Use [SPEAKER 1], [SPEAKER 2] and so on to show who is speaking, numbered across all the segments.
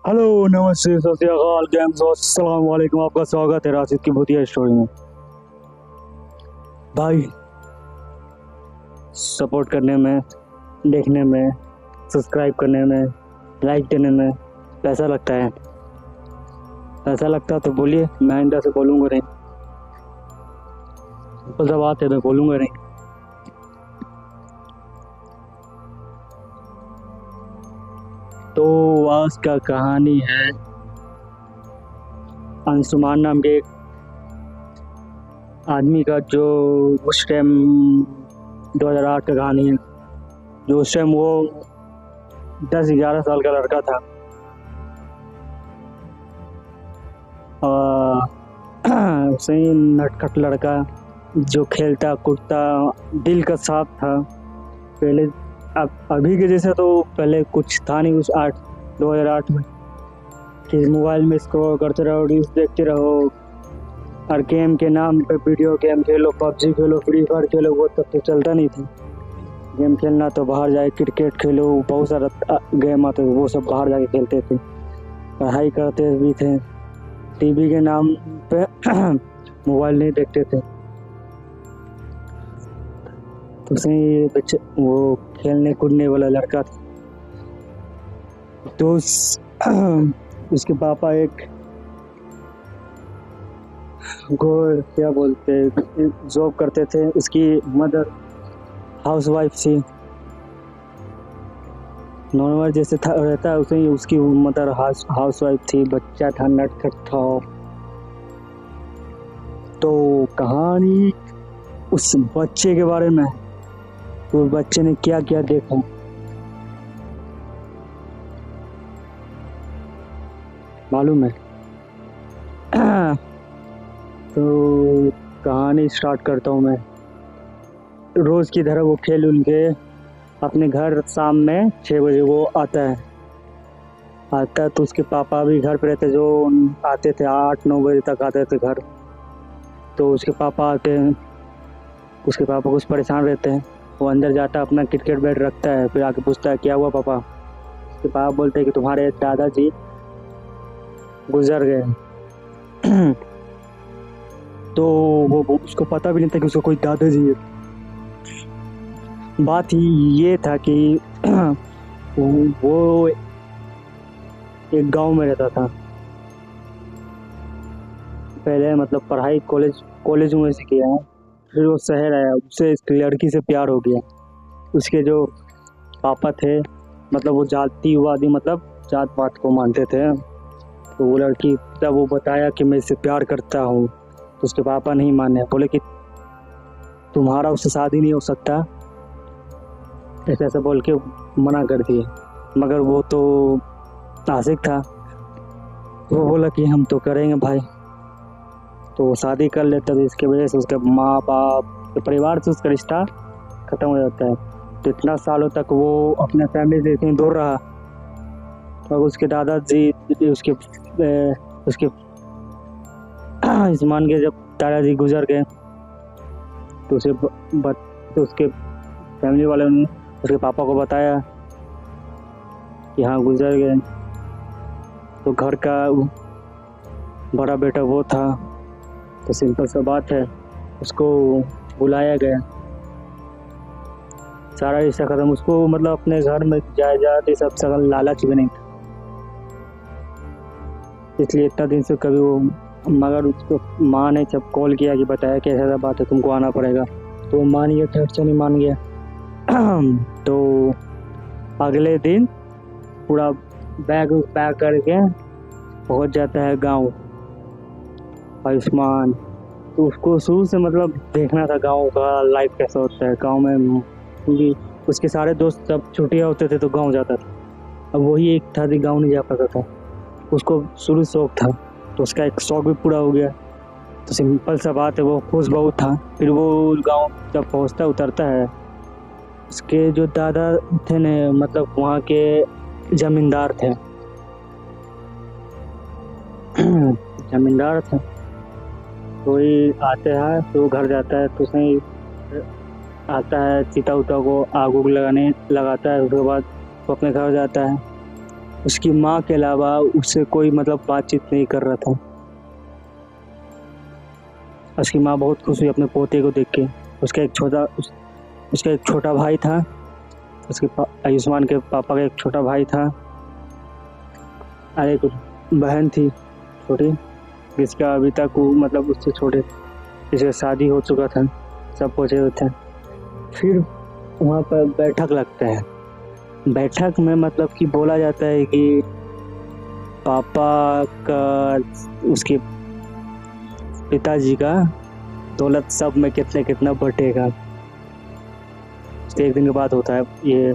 [SPEAKER 1] Hello, नमस्ते, सत श्री अकाल, कैम हो, अस्सलाम वालेकुम। आपका स्वागत है राशिद की भूतिया स्टोरी में। भाई, सपोर्ट करने में, देखने में, सब्सक्राइब करने में, लाइक देने में पैसा लगता है। पैसा लगता है तो बोलिए, मैं आइंदा से बोलूँगा नहीं। सिंपल सा बात है, मैं बोलूँगा नहीं। तो आज का कहानी है अंशुमान नाम के एक आदमी का, जो उस टाइम 2008 का कहानी है। जो उस टाइम वो 10-11 साल का लड़का था। सही नटखट लड़का, जो खेलता कूदता, दिल का साफ था पहले। अब अभी के जैसे तो पहले कुछ था नहीं उस 2008 में कि मोबाइल में स्क्रॉल करते रहो, रील्स देखते रहो, और गेम के नाम पे वीडियो गेम खेलो, पबजी खेलो, फ्री फायर खेलो। वो तब तो चलता नहीं था। गेम खेलना तो बाहर जाके क्रिकेट खेलो, बहुत सारा गेम आते थे, वो सब बाहर जाके खेलते थे। पढ़ाई करते भी थे, टीवी के नाम पे मोबाइल नहीं देखते थे। तो सही बच्चे, वो खेलने कूदने वाला लड़का था। तो उसके पापा एक क्या बोलते, जॉब करते थे। उसकी मदर हाउसवाइफ थी। नॉर्मल जैसे था रहता है उसे ही, उसकी मदर हाउसवाइफ थी। बच्चा था, नटखट था। तो कहानी उस बच्चे के बारे में, तो बच्चे ने क्या क्या देखा मालूम है? तो कहानी स्टार्ट करता हूँ मैं। रोज की तरह वो खेल उल के अपने घर शाम में 6 बजे वो आता है। तो उसके पापा भी घर पे रहते, जो आते थे 8-9 बजे तक आते थे घर। तो उसके पापा आते हैं, उसके पापा कुछ परेशान रहते हैं। वो अंदर जाता है, अपना क्रिकेट बैट रखता है, फिर आके पूछता है क्या हुआ पापा। उसके पापा बोलते हैं कि तुम्हारे दादाजी गुजर गए। तो वो उसको पता भी नहीं था कि उसको कोई दादाजी है। बात ही ये था कि वो एक गांव में रहता था पहले, मतलब पढ़ाई कॉलेज में से किया है। फिर वो शहर आया, उससे एक लड़की से प्यार हो गया। उसके जो पापा थे, मतलब वो जातिवादी, मतलब जात पात को मानते थे। तो वो लड़की, जब वो बताया कि मैं इससे प्यार करता हूँ, तो उसके पापा नहीं माने, बोले कि तुम्हारा उससे शादी नहीं हो सकता, ऐसा ऐसा बोल के मना कर दिए। मगर वो तो आशिक था, वो बोला कि हम तो करेंगे भाई। तो वो शादी कर लेता, तो इसके वजह से उसके माँ बाप के परिवार से उसका रिश्ता खत्म हो जाता है। तो इतना सालों तक वो अपने फैमिली से इतनी दूर रहा। और उसके दादाजी, उसके इस्मान के जब दादाजी गुजर गए, तो तो उसके फैमिली वालों ने उसके पापा को बताया कि हाँ गुजर गए। तो घर का बड़ा बेटा वो था, तो सिंपल सा बात है, उसको बुलाया गया। सारा रिश्ता खत्म। उसको मतलब अपने घर में जायदाद ये सब सगल लालच भी नहीं था, इसलिए इतना दिन से कभी वो, मगर उसको माँ ने जब कॉल किया कि बताया कि ऐसा बात है, तुमको आना पड़ेगा, तो वो मान गया, थर्ड से नहीं मान गया। तो अगले दिन पूरा बैग पैक करके पहुंच जाता है गांव आयुष्मान। तो उसको शुरू से मतलब देखना था गांव का लाइफ कैसा होता है गांव में, क्योंकि उसके सारे दोस्त जब छुट्टियां होते थे तो गांव जाता था। अब वही एक था कि गांव नहीं जा पाता था। उसको शुरू शौक था, तो उसका एक शौक भी पूरा हो गया। तो सिंपल सा बात है, वो खुश बहुत था। फिर वो गांव जब पहुंचता उतरता है, उसके जो दादा थे ने, मतलब वहाँ के जमींदार थे। जमींदार थे, तो ही आते हैं, तो घर जाता है, तो सही आता है, चिता उता को आग उग लगाता है। उसके बाद वो अपने घर जाता है। उसकी माँ के अलावा उससे कोई मतलब बातचीत नहीं कर रहा था। उसकी माँ बहुत खुश हुई अपने पोते को देख के। उसका एक छोटा भाई था। आयुष्मान के पापा का एक छोटा भाई था और एक बहन थी छोटी, जिसका अभी तक मतलब उससे छोटे, जिसका शादी हो चुका था, सब पहुँचे हुए थे। फिर वहाँ पर बैठक लगता है। बैठक में मतलब कि बोला जाता है कि पापा का, उसके पिताजी का दौलत सब में कितना कितना बटेगा। एक दिन के बाद होता है ये।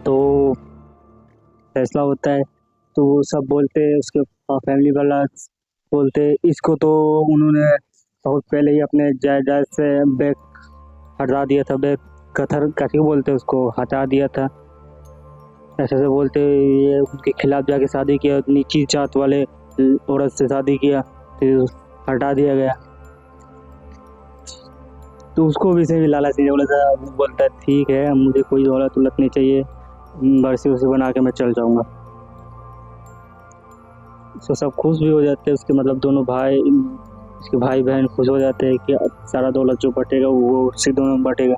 [SPEAKER 1] तो फैसला होता है तो वो सब बोलते हैं, उसके फैमिली वाला बोलते हैं इसको तो उन्होंने बहुत पहले ही अपने जायदाद से बैग हटा दिया था। बैग कथर कैसे बोलते हैं उसको, हटा दिया था। ऐसे से बोलते ये उनके खिलाफ जाके शादी किया, नीची जात वाले औरत से शादी किया, फिर हटा दिया गया। तो उसको भी सही लालच नहीं बोला था। वो बोलता है ठीक है, मुझे कोई दौलत उलत नहीं चाहिए, बरसी उसी बना के मैं चल जाऊँगा। तो सब खुश भी हो जाते हैं, उसके मतलब दोनों भाई, उसके भाई बहन खुश हो जाते हैं कि सारा दौलत जो बटेगा वो उसी दोनों में बटेगा।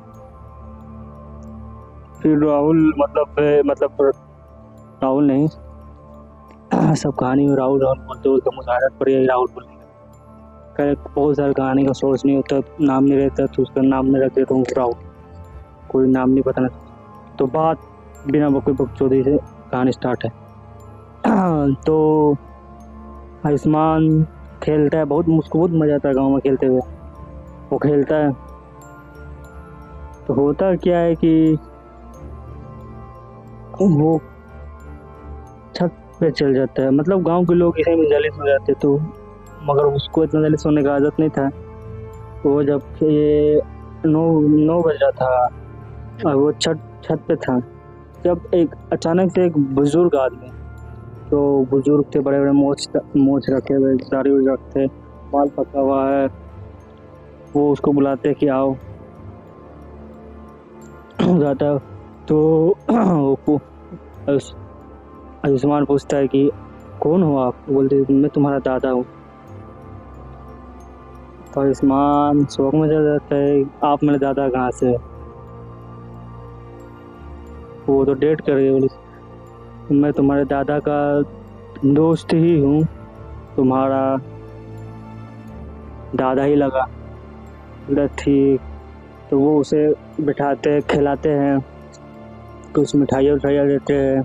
[SPEAKER 1] फिर राहुल मतलब राहुल नहीं, सब कहानी में राहुल राहुल बोलते बोलते मुझे आदत पड़ी है राहुल बोलने का। बहुत सारे कहानी का सोर्स नहीं होता, नाम नहीं रहता, तो उसका नाम नहीं रख देता हूँ राहुल, कोई नाम नहीं पता। तो बात बिना बकचोदी से कहानी स्टार्ट है। तो आयुष्मान खेलता है, मुझको बहुत मजा आता है गाँव में खेलते हुए। वो खेलता है तो होता क्या है कि वो छत पे चल जाता है। मतलब गांव के लोग इसे में जलिस हो जाते, तो मगर उसको इतना जलिस होने का आदत नहीं था। वो जब ये 9 बज रहा था और वो छत पे था, जब एक अचानक से एक बुजुर्ग आदमी, तो बुजुर्ग थे, बड़े बड़े मोछ रखे हुए, दाढ़ी रखते, बाल पका हुआ है, वो उसको बुलाते कि आओ। जाता तो आयुष्मान पूछता है कि कौन हो आप? बोलते मैं तुम्हारा दादा हूँ। तो आयुष्मान शौक में चल जाता है, आप मेरे दादा कहाँ से? वो तो डेट कर गई। बोले मैं तुम्हारे दादा का दोस्त ही हूँ, तुम्हारा दादा ही लगा। बोला ठीक। तो वो उसे बिठाते खिलाते हैं, कुछ मिठाइयाँ देते हैं।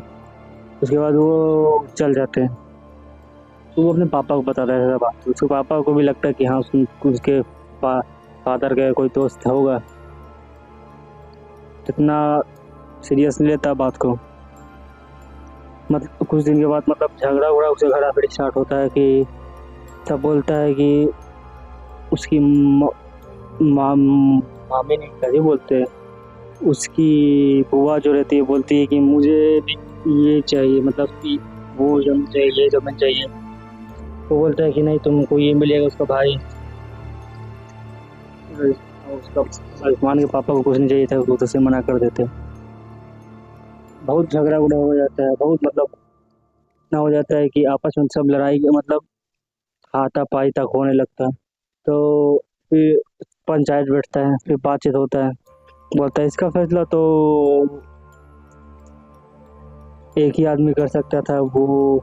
[SPEAKER 1] उसके बाद वो चल जाते हैं। तो वो अपने पापा को बताता है बात। उसके पापा को भी लगता है कि हाँ उसके फादर का कोई दोस्त होगा। इतना सीरियस नहीं लेता बात को। मतलब कुछ दिन के बाद मतलब झगड़ा उसे घड़ा फिर स्टार्ट होता है कि सब बोलता है कि उसकी मामी नहीं कैसे बोलते हैं, उसकी बुआ जो रहती है बोलती है कि मुझे ये चाहिए, मतलब कि वो जमीन चाहिए, ये जमीन चाहिए। वो बोलता है कि नहीं तुमको ये मिलेगा। उसका भाई, उसका आयुष्मान के पापा को कुछ नहीं चाहिए था, वो तो से मना कर देते। बहुत झगड़ा उगड़ा हो जाता है, बहुत मतलब इतना हो जाता है कि आपस में सब लड़ाई के मतलब हाथापाई तक होने लगता है। तो फिर पंचायत बैठता है, फिर बातचीत होता है, बोलता है इसका फैसला तो एक ही आदमी कर सकता था, वो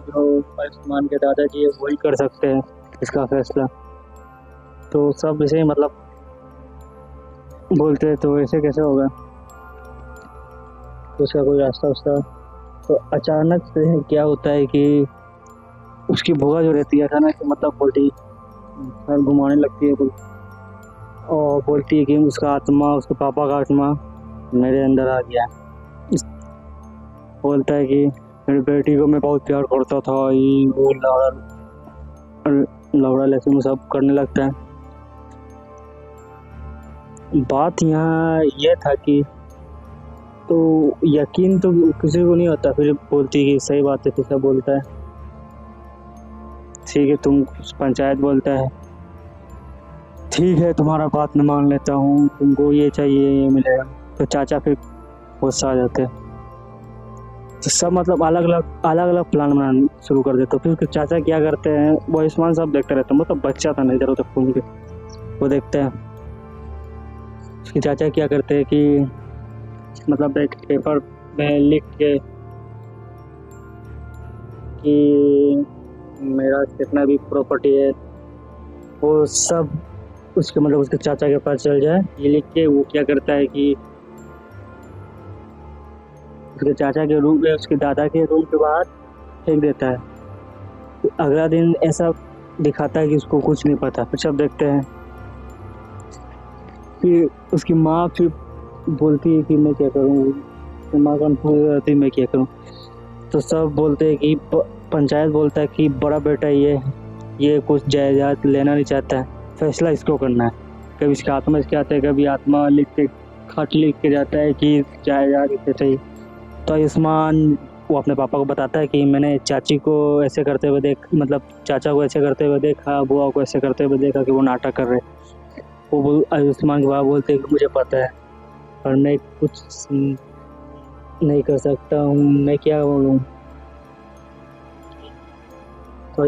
[SPEAKER 1] जो आयुष्मान के दादाजी है वही कर सकते हैं इसका फैसला। तो सब इसे मतलब बोलते हैं, तो ऐसे कैसे होगा, तो उसका कोई रास्ता उसका। तो अचानक से क्या होता है कि उसकी बुआ जो रहती है अचानक से मतलब बोलती सर घुमाने लगती है और बोलती है कि उसका आत्मा, उसके पापा का आत्मा मेरे अंदर आ गया। बोलता है कि मेरी बेटी को मैं बहुत प्यार करता था, ये वो लौड़ा लहसुन सब करने लगता है। बात यहाँ यह था कि तो यकीन तो किसी को नहीं होता, फिर बोलती है कि सही बात है, फिर सब बोलता है ठीक है तुम, पंचायत बोलता है ठीक है तुम्हारा बात मैं मान लेता हूँ, तुमको ये चाहिए ये मिलेगा। तो चाचा फिर गुस्सा आ जाते हैं। तो सब मतलब अलग अलग प्लान बनाना शुरू कर देते। तो फिर उसके चाचा क्या करते हैं, वो आयुष्मान सब देखते रहते हैं, मतलब बच्चा था ना, इधर उधर घूम के वो देखते हैं। उसके चाचा क्या करते हैं कि मतलब एक पेपर में लिख के कि मेरा जितना भी प्रॉपर्टी है वो सब उसके मतलब उसके चाचा के पास चल जाए, ये लिख के वो क्या करता है कि उसके चाचा के रूम में, उसके दादा के रूम के बाहर फेंक देता है। तो अगला दिन ऐसा दिखाता है कि उसको कुछ नहीं पता। फिर सब देखते हैं, फिर उसकी माँ फिर बोलती है कि मैं क्या करूँ, तो माँ कंफ्यूज हो जाती है मैं क्या करूँ। तो सब बोलते हैं कि पंचायत बोलता है कि बड़ा बेटा ये कुछ जायदाद लेना नहीं चाहता है, फैसला इसको करना है। कभी इसके आत्मा इसके आते हैं, कभी आत्मा लिख के खत लिख के जाता है कि जायदाद इसे चाहिए। तो आयुष्मान वो अपने पापा को बताता है कि मैंने चाची को ऐसे करते हुए मतलब चाचा को ऐसे करते हुए देखा, बुआ को ऐसे करते हुए देखा कि वो नाटक कर रहे। वो आयुष्मान के बाबा बोलते हैं कि मुझे पता है पर मैं कुछ नहीं कर सकता हूँ, मैं क्या बोलूँ। तो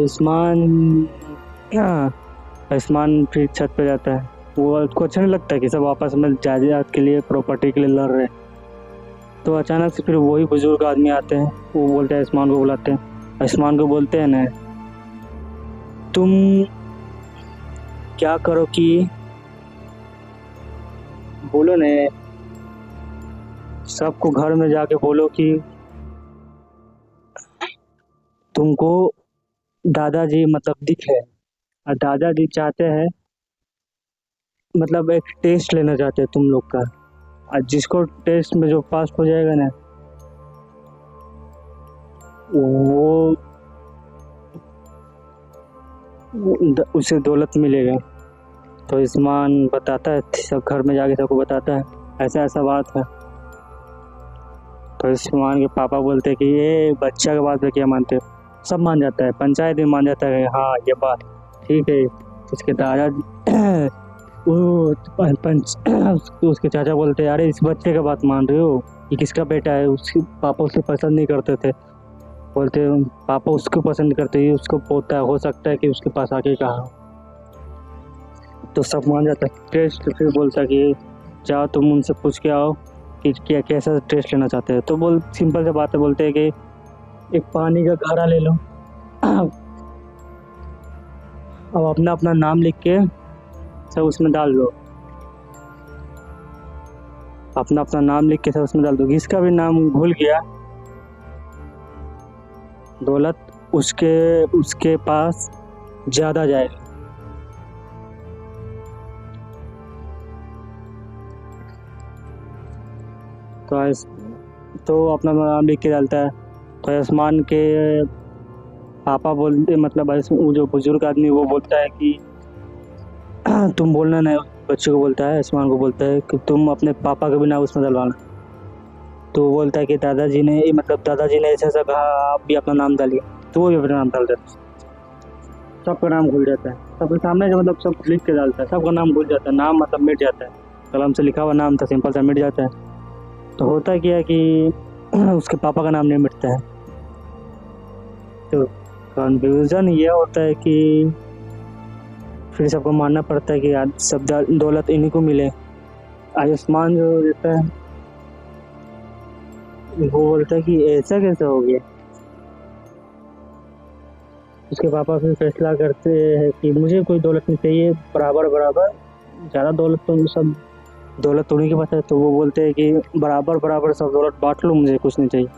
[SPEAKER 1] आयुष्मान फिर छत पे जाता है। वो उसको अच्छा नहीं लगता कि सब आपस में जायदाद के लिए, प्रॉपर्टी के लिए लड़ रहे। तो अचानक से फिर वही बुजुर्ग आदमी आते हैं, वो बोलते हैं, आयुष्मान को बुलाते हैं। आयुष्मान को बोलते हैं ना, तुम क्या करो कि बोलो ने, सबको घर में जाके बोलो कि तुमको दादाजी मतलब दिखे, और दादाजी चाहते हैं मतलब एक टेस्ट लेना चाहते हैं तुम लोग का, और जिसको टेस्ट में जो पास हो जाएगा ना वो उसे दौलत मिलेगा। तो आयुष्मान बताता है, सब घर में जाके सबको बताता है ऐसा ऐसा बात है। तो आयुष्मान के पापा बोलते हैं कि ये बच्चा के बात पे क्या मानते हो। सब मान जाता है, पंचायत भी मान जाता है, हाँ ये बात ठीक है। उसके दादा वो तो उसके चाचा बोलते हैं, अरे इस बच्चे का बात मान रहे हो, ये किसका बेटा है, उसके पापा उसे पसंद नहीं करते थे। बोलते पापा उसको पसंद करते, ये उसको पोता है, हो सकता है कि उसके पास आके कहा। तो सब मान जाता है। टेस्ट फिर बोलता है कि जाओ तुम उनसे पूछ के आओ कि क्या कैसा टेस्ट लेना चाहते हैं। तो बोल सिंपल सी बात है, बोलते हैं कि एक पानी का घड़ा ले लो, अब अपना अपना नाम लिख के सब उसमें डाल दो, अपना अपना नाम लिख के सब उसमें डाल दो। जिसका भी नाम भूल गया, दौलत उसके उसके पास ज्यादा जाएगा। तो अपना नाम लिख के डालता है। तो आयुष्मान के पापा बोलते मतलब वो जो बुजुर्ग आदमी वो बोलता है कि तुम बोलना नहीं, बच्चे को बोलता है, आयुष्मान को बोलता है कि तुम अपने पापा का भी नाम उसमें डलवाना। तो वो बोलता है कि दादाजी ने ऐसा ऐसा कहा, आप भी अपना नाम डालिए। तो वो भी अपना नाम डाल देता है, सबका नाम भूल जाता है। सबके सामने जो मतलब सब लिख के डालता है, सबका नाम भूल जाता है, नाम मतलब मिट जाता है। कलम से लिखा हुआ नाम था, सिंपल सा मिट जाता है। तो होता क्या है कि उसके पापा का नाम नहीं मिटता है। तो कंफ्यूजन ये होता है कि फिर सबको मानना पड़ता है कि सब दौलत इन्हीं को मिले। आयुष्मान जो रहता है वो बोलता है कि ऐसा कैसे हो गया। उसके पापा फिर फैसला करते हैं कि मुझे कोई दौलत नहीं चाहिए, बराबर बराबर, ज़्यादा दौलत तो सब दौलत उन्हीं के पास है। तो वो बोलते हैं कि बराबर बराबर सब दौलत बांट लो, मुझे कुछ नहीं चाहिए।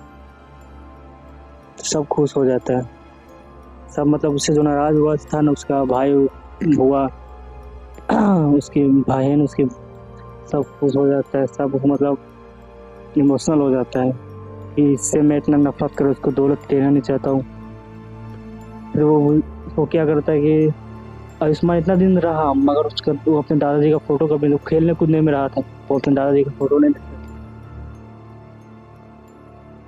[SPEAKER 1] सब खुश हो जाता है। सब मतलब उससे जो नाराज हुआ था ना, उसका भाई हुआ उसकी बहन, उसकी, सब खुश हो जाता है। सब मतलब इमोशनल हो जाता है कि इससे मैं इतना नफरत कर उसको दौलत देना नहीं चाहता हूँ। फिर वो क्या करता है कि आयुष्मान इतना दिन रहा, मगर उसका वो अपने दादाजी का फोटो कभी तो खेलने कूदने में रहा था, वो अपने दादाजी का फोटो नहीं देखता।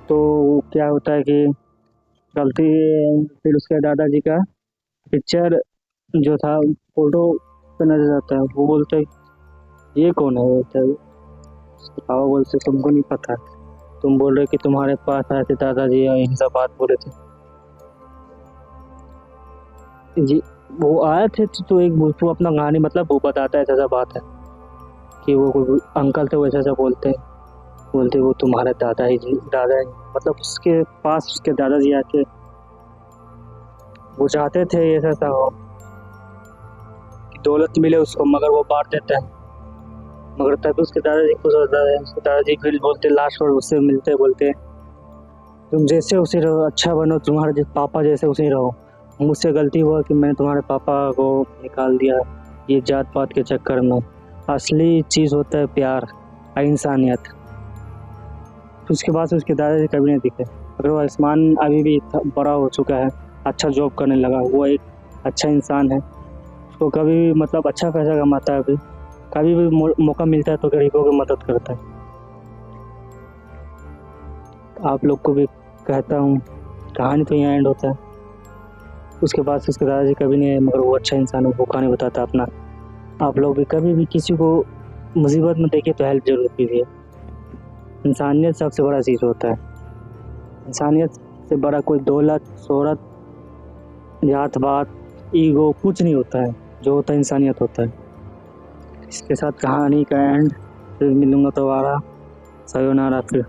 [SPEAKER 1] तो क्या होता है कि गलती, फिर उसके दादाजी का पिक्चर जो था फोटो पे नजर आता है। वो बोलता है ये कौन है, बोलता है पापा बोलते तुमको नहीं पता, तुम बोल रहे कि तुम्हारे पास आए थे दादाजी और यही सब बात बोले थे। जी, वो आए थे तो एक वो अपना कहानी मतलब वो बताता है, ऐसा बात है कि वो कोई अंकल थे, वैसा ऐसा बोलते वो तुम्हारे दादा ही मतलब उसके पास उसके दादाजी आके वो चाहते थे ऐसा ऐसा हो कि दौलत मिले उसको, मगर वो बांट देता है। मगर तभी उसके दादाजी खुश होता है, उसके दादाजी फिर बोलते लास्ट और उससे मिलते बोलते तुम जैसे उसे रहो, अच्छा बनो, तुम्हारे पापा जैसे उसे रहो। मुझसे गलती हुआ कि मैंने तुम्हारे पापा को निकाल दिया ये जात पात के चक्कर में। असली चीज़ होता है प्यार और इंसानियत। उसके बाद से उसके दादाजी कभी नहीं दिखे। अगर वो आयुष्मान अभी भी बड़ा हो चुका है, अच्छा जॉब करने लगा, वो एक अच्छा इंसान है, उसको कभी भी मतलब अच्छा पैसा कमाता है, अभी कभी भी मौका मिलता है तो गरीबों की मदद करता है। आप लोग को भी कहता हूँ, कहानी तो यहाँ एंड होता है। उसके बाद से उसके दादाजी कभी नहीं आए, मगर वो अच्छा इंसान है, भूखा नहीं बताता अपना। आप लोग भी कभी भी किसी को मुसीबत में देखिए तो हेल्प जरूर कीजिए। इंसानियत सबसे बड़ा चीज़ होता है। इंसानियत से बड़ा कोई दौलत, शोहरत, जात बात, ईगो कुछ नहीं होता है। जो होता है इंसानियत होता है। इसके साथ कहानी का एंड। फिर मिलूंगा दोबारा। सयोनारा फिर।